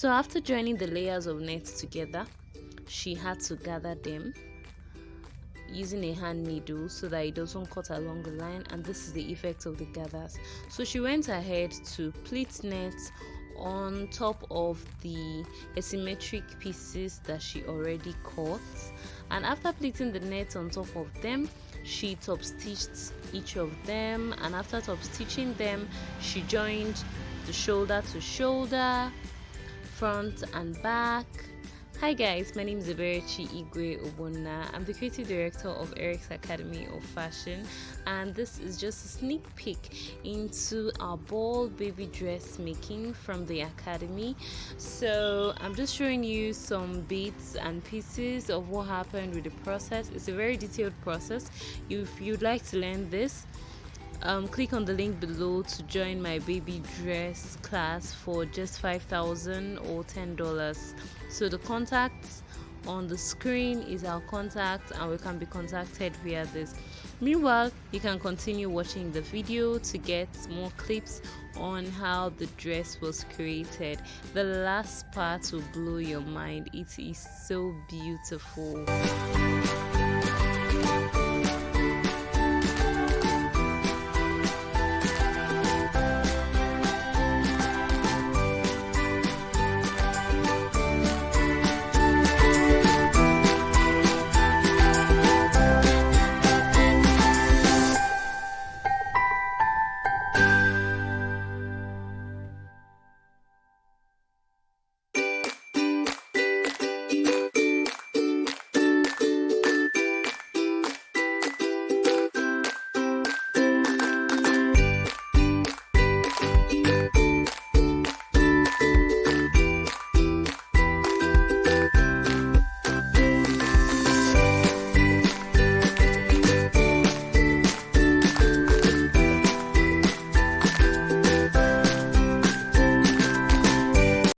So after joining the layers of net together, she had to gather them using a hand needle so that it doesn't cut along the line, and this is the effect of the gathers. So she went ahead to pleat net on top of the asymmetric pieces that she already cut, and after pleating the net on top of them, she top stitched each of them, and after top stitching them, she joined the shoulder to shoulder, front and back. Hi guys, my name is Eberechi Igwe Obonna. I'm the creative director of EREX Academy of Fashion, and this is just a sneak peek into our ball baby dress making from the academy. So I'm just showing you some bits and pieces of what happened with the process. It's a very detailed process. If you'd like to learn this, click on the link below to join my baby dress class for just $5,000 or $10. So the contact on the screen is our contact, and we can be contacted via this. Meanwhile, you can continue watching the video to get more clips on how the dress was created. The last part will blow your mind. It is so beautiful.